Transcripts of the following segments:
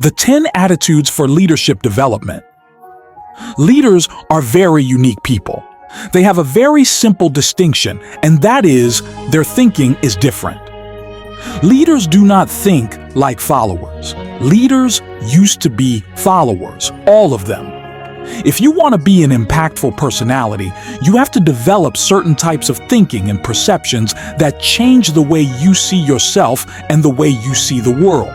The 10 Attitudes for Leadership Development. Leaders are very unique people. They have a very simple distinction, and that is their thinking is different. Leaders do not think like followers. Leaders used to be followers, all of them. If you want to be an impactful personality, you have to develop certain types of thinking and perceptions that change the way you see yourself and the way you see the world.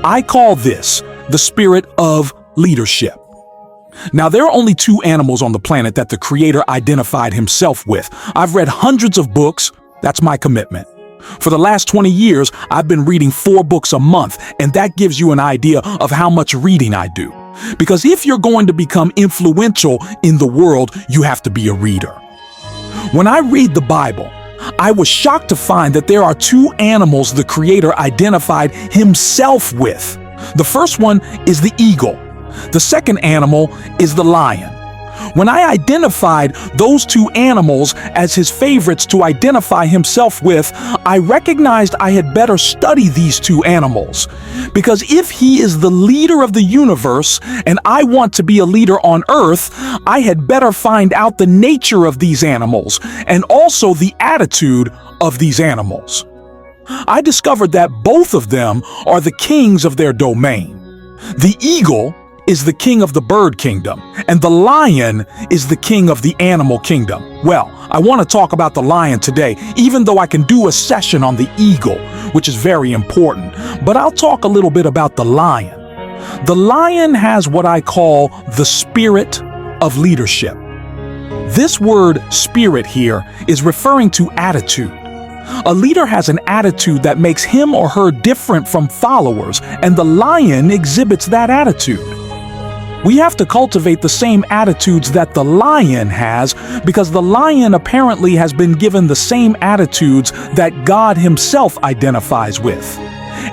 I call this the spirit of leadership. Now, there are only 2 animals on the planet that the Creator identified himself with. I've read hundreds of books. That's my commitment. For the last 20 years, I've been reading 4 books a month, and that gives you an idea of how much reading I do. Because if you're going to become influential in the world, you have to be a reader. When I read the Bible, I was shocked to find that there are 2 animals the Creator identified himself with. The first one is the eagle. The second animal is the lion. When I identified those 2 animals as his favorites to identify himself with, I recognized I had better study these 2 animals. Because if he is the leader of the universe and I want to be a leader on earth, I had better find out the nature of these animals and also the attitude of these animals. I discovered that both of them are the kings of their domain. The eagle is the king of the bird kingdom, and the lion is the king of the animal kingdom. Well, I want to talk about the lion today, even though I can do a session on the eagle, which is very important. But I'll talk a little bit about the lion. The lion has what I call the spirit of leadership. This word spirit here is referring to attitude. A leader has an attitude that makes him or her different from followers, and the lion exhibits that attitude. We have to cultivate the same attitudes that the lion has, because the lion apparently has been given the same attitudes that God himself identifies with.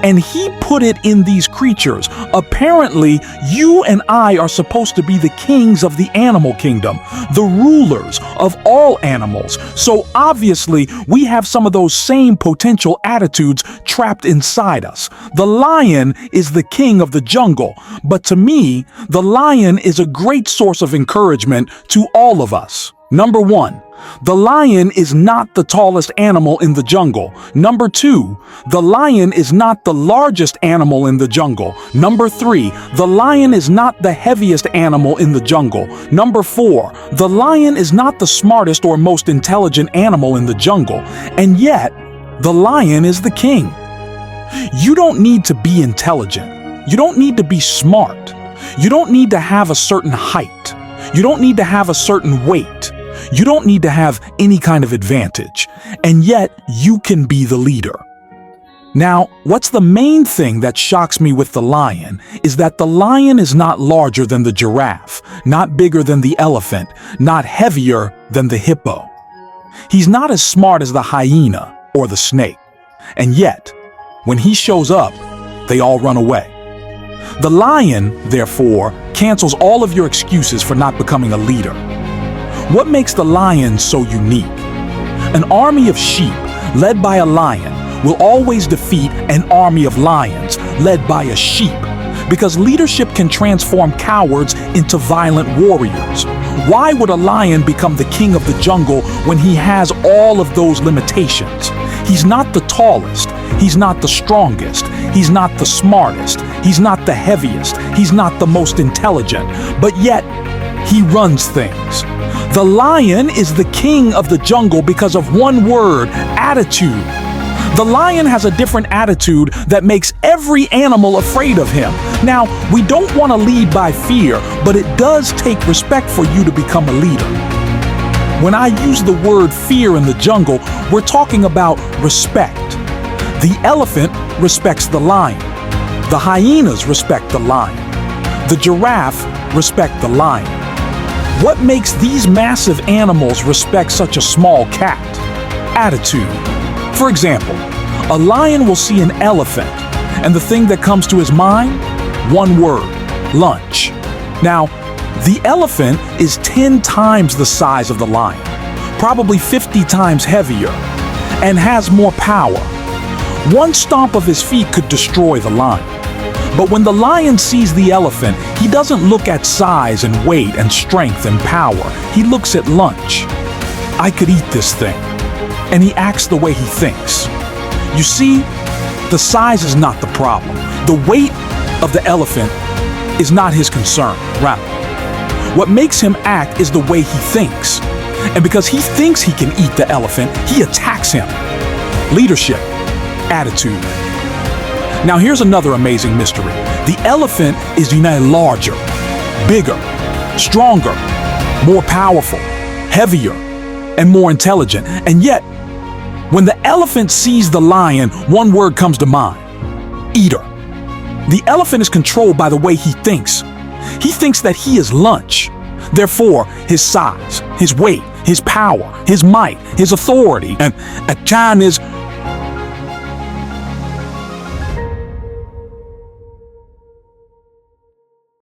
And he put it in these creatures. Apparently, you and I are supposed to be the kings of the animal kingdom, the rulers of all animals. So obviously, we have some of those same potential attitudes trapped inside us. The lion is the king of the jungle, but to me, the lion is a great source of encouragement to all of us. Number 1, the lion is not the tallest animal in the jungle. Number 2, the lion is not the largest animal in the jungle. Number 3, the lion is not the heaviest animal in the jungle. Number 4, the lion is not the smartest or most intelligent animal in the jungle. And yet, the lion is the king. You don't need to be intelligent. You don't need to be smart. You don't need to have a certain height. You don't need to have a certain weight. You don't need to have any kind of advantage, and yet you can be the leader. Now, what's the main thing that shocks me with the lion is that the lion is not larger than the giraffe, not bigger than the elephant, not heavier than the hippo. He's not as smart as the hyena or the snake, and yet, when he shows up, they all run away. The lion, therefore, cancels all of your excuses for not becoming a leader. What makes the lion so unique? An army of sheep led by a lion will always defeat an army of lions led by a sheep, because leadership can transform cowards into violent warriors. Why would a lion become the king of the jungle when he has all of those limitations? He's not the tallest, he's not the strongest, he's not the smartest, he's not the heaviest, he's not the most intelligent, but yet he runs things. The lion is the king of the jungle because of one word: attitude. The lion has a different attitude that makes every animal afraid of him. Now, we don't want to lead by fear, but it does take respect for you to become a leader. When I use the word fear in the jungle, we're talking about respect. The elephant respects the lion. The hyenas respect the lion. The giraffe respects the lion. What makes these massive animals respect such a small cat? Attitude. For example, a lion will see an elephant, and the thing that comes to his mind? One word: lunch. Now, the elephant is 10 times the size of the lion, probably 50 times heavier, and has more power. One stomp of his feet could destroy the lion. But when the lion sees the elephant, he doesn't look at size and weight and strength and power. He looks at lunch. I could eat this thing. And he acts the way he thinks. You see, the size is not the problem. The weight of the elephant is not his concern, rather. What makes him act is the way he thinks. And because he thinks he can eat the elephant, he attacks him. Leadership, attitude. Now here's another amazing mystery. The elephant is united larger, bigger, stronger, more powerful, heavier, and more intelligent. And yet, when the elephant sees the lion, one word comes to mind: eater. The elephant is controlled by the way he thinks. He thinks that he is lunch. Therefore, his size, his weight, his power, his might, his authority, and at times his